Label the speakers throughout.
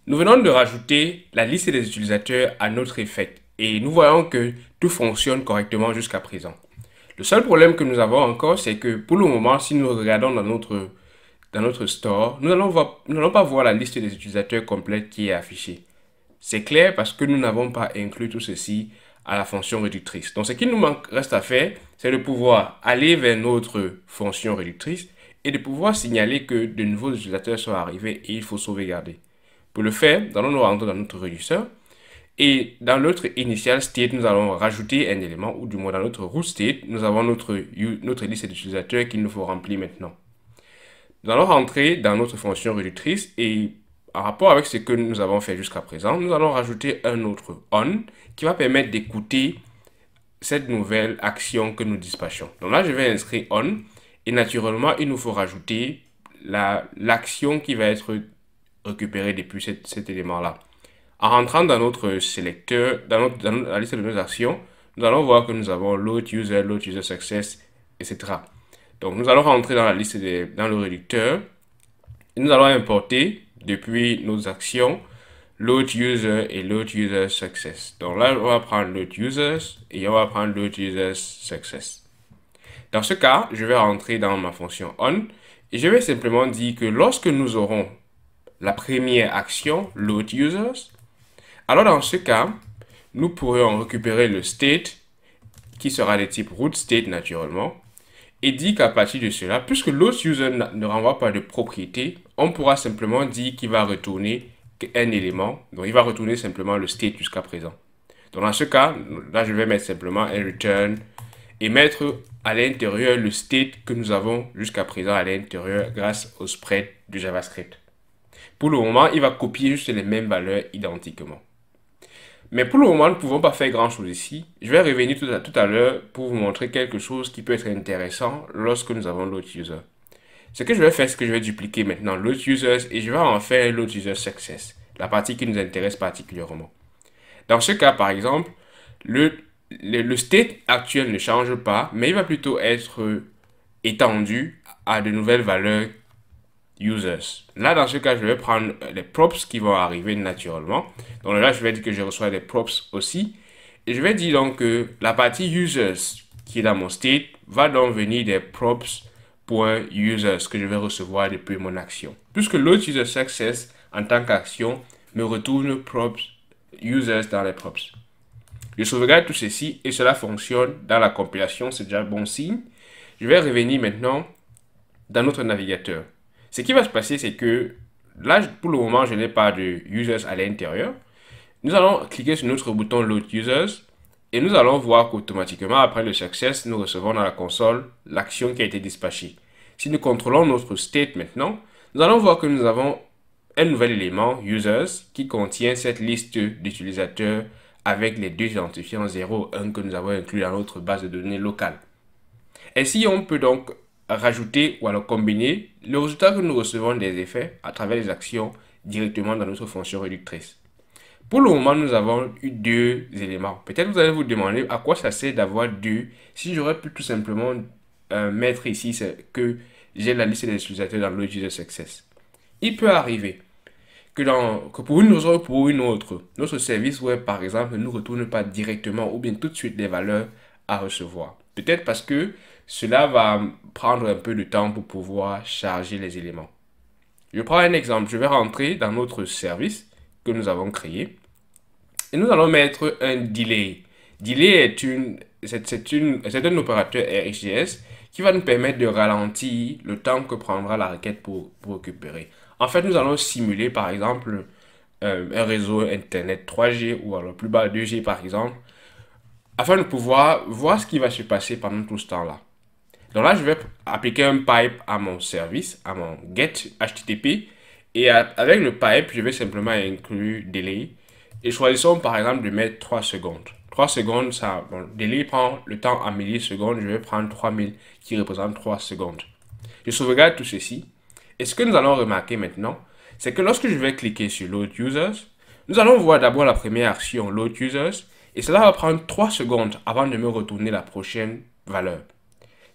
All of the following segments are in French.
Speaker 1: Nous venons de rajouter la liste des utilisateurs à notre effect et nous voyons que tout fonctionne correctement jusqu'à présent. Le seul problème que nous avons encore, c'est que pour le moment, si nous regardons dans notre store, nous n'allons pas voir la liste des utilisateurs complète qui est affichée. C'est clair parce que nous n'avons pas inclus tout ceci à la fonction réductrice. Donc, ce qui nous reste à faire, c'est de pouvoir aller vers notre fonction réductrice et de pouvoir signaler que de nouveaux utilisateurs sont arrivés et il faut sauvegarder. Pour le faire, nous allons nous rendre dans notre réducteur et dans notre initial state, nous allons rajouter un élément ou du moins dans notre root state, nous avons notre liste d'utilisateurs qu'il nous faut remplir maintenant. Nous allons rentrer dans notre fonction réductrice et en rapport avec ce que nous avons fait jusqu'à présent, nous allons rajouter un autre on qui va permettre d'écouter cette nouvelle action que nous dispatchons. Donc là, je vais inscrire on et naturellement, il nous faut rajouter l'action qui va être récupérée depuis cet élément-là. En rentrant dans notre sélecteur, dans la liste de nos actions, nous allons voir que nous avons load user success, etc. Donc, nous allons rentrer dans la liste dans le réducteur et nous allons importer depuis nos actions load user et load user success. Donc là, on va prendre load users et on va prendre load users success. Dans ce cas, je vais rentrer dans ma fonction on et je vais simplement dire que lorsque nous aurons la première action load users, alors dans ce cas, nous pourrions récupérer le state qui sera de type root state naturellement et dire qu'à partir de cela, puisque l'autre user ne renvoie pas de propriété, on pourra simplement dire qu'il va retourner un élément. Donc, il va retourner simplement le state jusqu'à présent. Donc, dans ce cas, là, je vais mettre simplement un return et mettre à l'intérieur le state que nous avons jusqu'à présent à l'intérieur grâce au spread du JavaScript. Pour le moment, il va copier juste les mêmes valeurs identiquement. Mais pour le moment, nous ne pouvons pas faire grand-chose ici. Je vais revenir tout à l'heure pour vous montrer quelque chose qui peut être intéressant lorsque nous avons load user. Ce que je vais faire, c'est que je vais dupliquer maintenant load users et je vais en faire load user success, la partie qui nous intéresse particulièrement. Dans ce cas, par exemple, le state actuel ne change pas, mais il va plutôt être étendu à de nouvelles valeurs users. Là, dans ce cas, je vais prendre les props qui vont arriver naturellement. Donc là, je vais dire que je reçois des props aussi. Et je vais dire donc que la partie users qui est dans mon state va donc venir des props.users que je vais recevoir depuis mon action. Puisque l'autre user success en tant qu'action me retourne props users dans les props. Je sauvegarde tout ceci et cela fonctionne dans la compilation, c'est déjà bon signe. Je vais revenir maintenant dans notre navigateur. Ce qui va se passer, c'est que là, pour le moment, je n'ai pas de users à l'intérieur. Nous allons cliquer sur notre bouton Load Users et nous allons voir qu'automatiquement, après le success, nous recevons dans la console l'action qui a été dispatchée. Si nous contrôlons notre state maintenant, nous allons voir que nous avons un nouvel élément, Users, qui contient cette liste d'utilisateurs avec les deux identifiants 0 et 1 que nous avons inclus dans notre base de données locale. Ainsi, on peut donc rajouter ou alors combiner le résultat que nous recevons des effets à travers les actions directement dans notre fonction réductrice. Pour le moment, nous avons eu deux éléments. Peut-être vous allez vous demander à quoi ça sert d'avoir deux si j'aurais pu tout simplement mettre ici que j'ai la liste des utilisateurs dans load user success. Il peut arriver que pour une raison ou pour une autre, notre service web par exemple ne nous retourne pas directement ou bien tout de suite des valeurs à recevoir. Peut-être parce que cela va prendre un peu de temps pour pouvoir charger les éléments. Je prends un exemple. Je vais rentrer dans notre service que nous avons créé. Et nous allons mettre un delay. Delay c'est un opérateur RxJS qui va nous permettre de ralentir le temps que prendra la requête pour récupérer. En fait, nous allons simuler par exemple un réseau Internet 3G ou alors plus bas 2G par exemple, afin de pouvoir voir ce qui va se passer pendant tout ce temps-là. Donc là, je vais appliquer un pipe à mon service, à mon get HTTP. Et avec le pipe, je vais simplement inclure delay. Et choisissons par exemple de mettre 3 secondes. 3 secondes, delay prend le temps en millisecondes. Je vais prendre 3000 qui représente 3 secondes. Je sauvegarde tout ceci. Et ce que nous allons remarquer maintenant, c'est que lorsque je vais cliquer sur Load Users, nous allons voir d'abord la première action Load Users. Et cela va prendre 3 secondes avant de me retourner la prochaine valeur.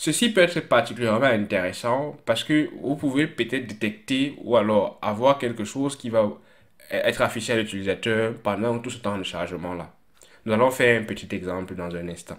Speaker 1: Ceci peut être particulièrement intéressant parce que vous pouvez peut-être détecter ou alors avoir quelque chose qui va être affiché à l'utilisateur pendant tout ce temps de chargement là. Nous allons faire un petit exemple dans un instant.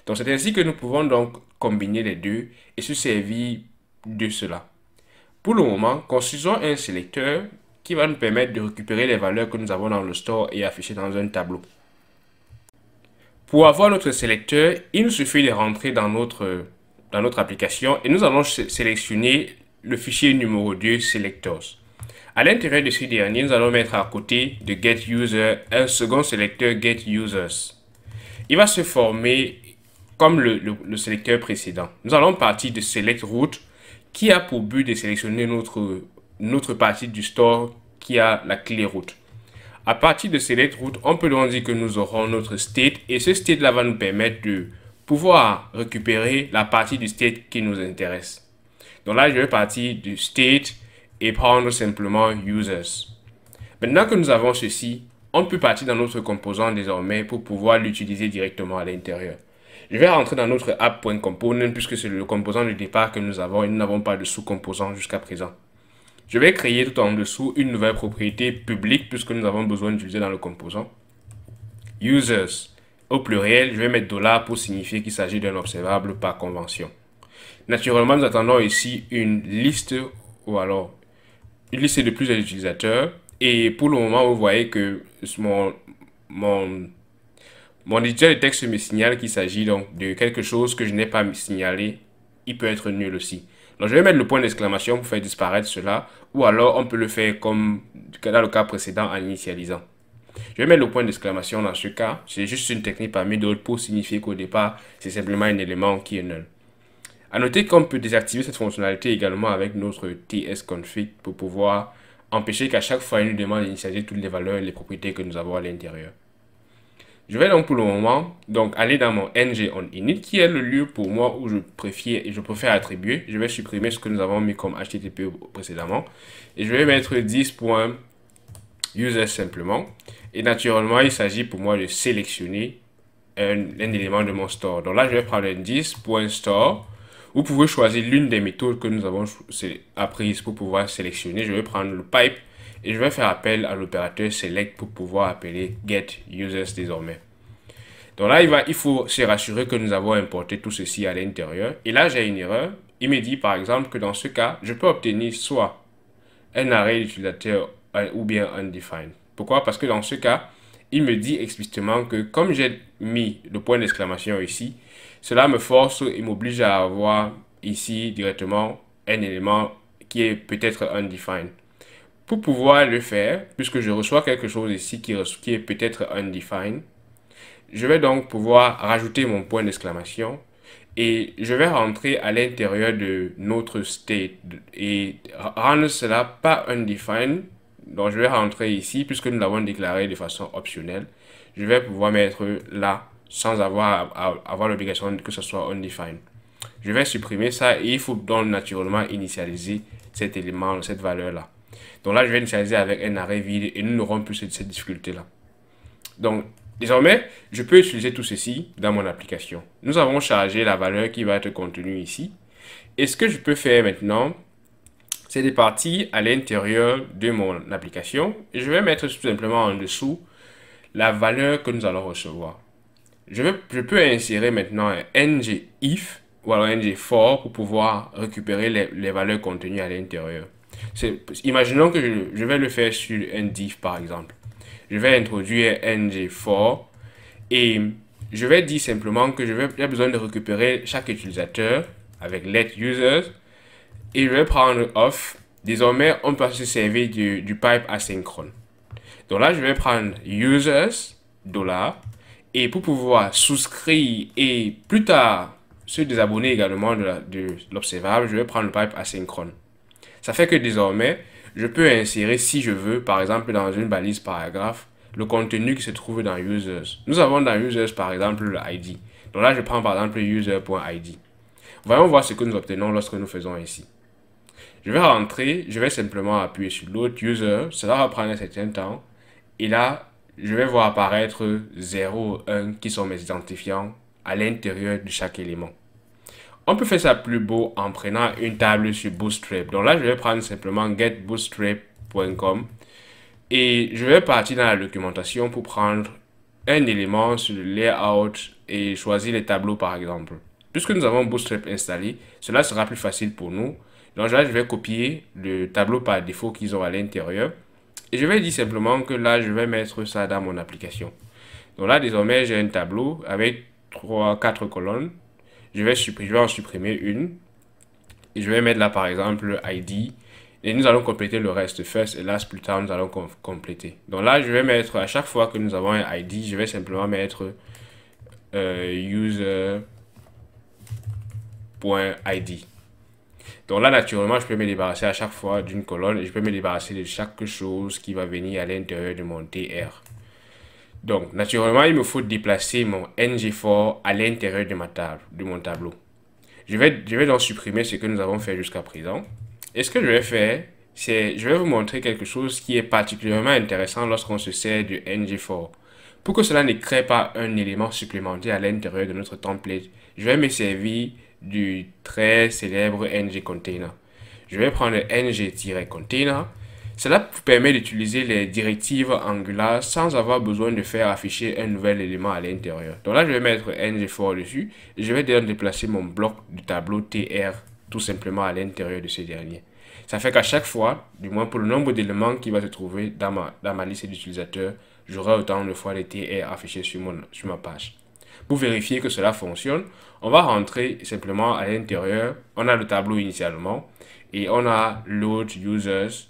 Speaker 1: Donc c'est ainsi que nous pouvons donc combiner les deux et se servir de cela. Pour le moment, construisons un sélecteur qui va nous permettre de récupérer les valeurs que nous avons dans le store et afficher dans un tableau. Pour avoir notre sélecteur, il nous suffit de rentrer dans notre application et nous allons sélectionner le fichier numéro 2 selectors. À l'intérieur de ce dernier, nous allons mettre à côté de getUser un second sélecteur getUsers. Il va se former comme le sélecteur précédent. Nous allons partir de selectRoot qui a pour but de sélectionner notre partie du store qui a la clé route. À partir de selectRoot, on peut donc dire que nous aurons notre state et ce state là va nous permettre de pouvoir récupérer la partie du state qui nous intéresse. Donc là, je vais partir du state et prendre simplement users. Maintenant que nous avons ceci, on peut partir dans notre composant désormais pour pouvoir l'utiliser directement à l'intérieur. Je vais rentrer dans notre app.component puisque c'est le composant de départ que nous avons et nous n'avons pas de sous-composant jusqu'à présent. Je vais créer tout en dessous une nouvelle propriété publique puisque nous avons besoin d'utiliser dans le composant. Users, au pluriel, je vais mettre $ pour signifier qu'il s'agit d'un observable par convention. Naturellement, nous attendons ici une liste ou alors une liste de plusieurs utilisateurs. Et pour le moment, vous voyez que mon éditeur de texte me signale qu'il s'agit donc de quelque chose que je n'ai pas signalé. Il peut être nul aussi. Donc, je vais mettre le point d'exclamation pour faire disparaître cela. Ou alors, on peut le faire comme dans le cas précédent en initialisant. Je vais mettre le point d'exclamation dans ce cas. C'est juste une technique parmi d'autres pour signifier qu'au départ, c'est simplement un élément qui est nul. A noter qu'on peut désactiver cette fonctionnalité également avec notre tsconfig pour pouvoir empêcher qu'à chaque fois, il nous demande d'initialiser toutes les valeurs et les propriétés que nous avons à l'intérieur. Je vais donc pour le moment aller dans mon ng-on-init qui est le lieu pour moi où je préfère attribuer. Je vais supprimer ce que nous avons mis comme HTTP précédemment. Et je vais mettre 10.user simplement. Et naturellement, il s'agit pour moi de sélectionner un élément de mon store. Donc là, je vais prendre un 10.store. Vous pouvez choisir l'une des méthodes que nous avons apprises pour pouvoir sélectionner. Je vais prendre le pipe et je vais faire appel à l'opérateur select pour pouvoir appeler getUsers désormais. Donc là, il faut se rassurer que nous avons importé tout ceci à l'intérieur. Et là, j'ai une erreur. Il me dit par exemple que dans ce cas, je peux obtenir soit un array d'utilisateurs ou bien undefined. Pourquoi? Parce que dans ce cas, il me dit explicitement que comme j'ai mis le point d'exclamation ici, cela me force et m'oblige à avoir ici directement un élément qui est peut-être undefined. Pour pouvoir le faire, puisque je reçois quelque chose ici qui est peut-être undefined, je vais donc pouvoir rajouter mon point d'exclamation et je vais rentrer à l'intérieur de notre state et rendre cela pas undefined. Donc je vais rentrer ici puisque nous l'avons déclaré de façon optionnelle. Je vais pouvoir mettre là sans avoir l'obligation que ce soit undefined. Je vais supprimer ça et il faut donc naturellement initialiser cet élément, cette valeur-là. Donc là, je vais initialiser avec un array vide et nous n'aurons plus cette difficulté-là. Donc, désormais, je peux utiliser tout ceci dans mon application. Nous avons chargé la valeur qui va être contenue ici. Et ce que je peux faire maintenant, c'est de partir à l'intérieur de mon application. Et je vais mettre tout simplement en dessous la valeur que nous allons recevoir. Je peux insérer maintenant un ngIf ou alors ngFor pour pouvoir récupérer les valeurs contenues à l'intérieur. Imaginons que je vais le faire sur un div par exemple. Je vais introduire ngFor et je vais dire simplement que j'ai besoin de récupérer chaque utilisateur avec letUsers et je vais prendre off. Désormais, on peut se servir du pipe asynchrone. Donc là, je vais prendre users $ et pour pouvoir souscrire et plus tard se désabonner également de l'observable, je vais prendre le pipe asynchrone. Ça fait que désormais, je peux insérer si je veux, par exemple dans une balise paragraphe, le contenu qui se trouve dans users. Nous avons dans users par exemple le ID. Donc là, je prends par exemple user.id. Voyons voir ce que nous obtenons lorsque nous faisons ici. Je vais rentrer, je vais simplement appuyer sur l'autre user, cela va prendre un certain temps. Et là, je vais voir apparaître 0, 1 qui sont mes identifiants à l'intérieur de chaque élément. On peut faire ça plus beau en prenant une table sur Bootstrap. Donc là, je vais prendre simplement getbootstrap.com Et je vais partir dans la documentation pour prendre un élément sur le layout et choisir les tableaux par exemple. Puisque nous avons Bootstrap installé, cela sera plus facile pour nous. Donc là, je vais copier le tableau par défaut qu'ils ont à l'intérieur. Et je vais dire simplement que là, je vais mettre ça dans mon application. Donc là, désormais, j'ai un tableau avec 4 colonnes. Je vais en supprimer une. Et je vais mettre là, par exemple, ID. Et nous allons compléter le reste. First et last, plus tard, nous allons compléter. Donc là, je vais mettre, à chaque fois que nous avons un ID, je vais simplement mettre user.id. Donc là, naturellement, je peux me débarrasser à chaque fois d'une colonne et je peux me débarrasser de chaque chose qui va venir à l'intérieur de mon TR. Donc, naturellement, il me faut déplacer mon NG4 à l'intérieur de mon tableau. Je vais donc supprimer ce que nous avons fait jusqu'à présent. Et ce que je vais faire, c'est je vais vous montrer quelque chose qui est particulièrement intéressant lorsqu'on se sert du NG4. Pour que cela ne crée pas un élément supplémentaire à l'intérieur de notre template, je vais me servir du très célèbre ng-container. Je vais prendre le ng-container. Cela vous permet d'utiliser les directives Angular sans avoir besoin de faire afficher un nouvel élément à l'intérieur. Donc là, je vais mettre ng4 dessus et je vais donc déplacer mon bloc du tableau tr tout simplement à l'intérieur de ce dernier. Ça fait qu'à chaque fois, du moins pour le nombre d'éléments qui va se trouver dans ma liste d'utilisateurs, j'aurai autant de fois les tr affichés sur ma page. Pour vérifier que cela fonctionne, on va rentrer simplement à l'intérieur. On a le tableau initialement et on a load users.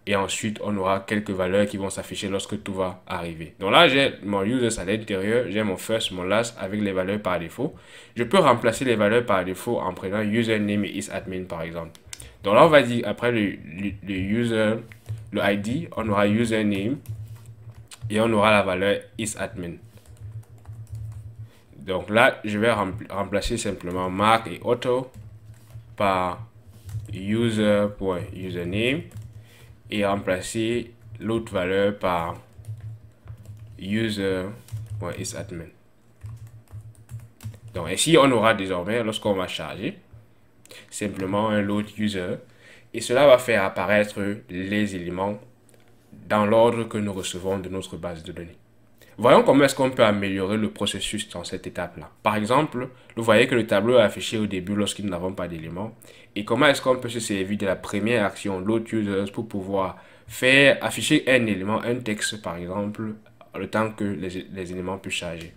Speaker 1: Et ensuite, on aura quelques valeurs qui vont s'afficher lorsque tout va arriver. Donc là, j'ai mon users à l'intérieur, j'ai mon first, mon last avec les valeurs par défaut. Je peux remplacer les valeurs par défaut en prenant username et isAdmin par exemple. Donc là, on va dire après le user, le ID, on aura username et on aura la valeur isAdmin. Donc là, je vais remplacer simplement mark et auto par user.username et remplacer l'autre valeur par user.isAdmin. Donc ici, on aura désormais, lorsqu'on va charger, simplement un load user et cela va faire apparaître les éléments dans l'ordre que nous recevons de notre base de données. Voyons comment est-ce qu'on peut améliorer le processus dans cette étape-là. Par exemple, vous voyez que le tableau est affiché au début lorsque nous n'avons pas d'éléments. Et comment est-ce qu'on peut se servir de la première action, load users, pour pouvoir faire afficher un élément, un texte par exemple, le temps que les éléments puissent charger.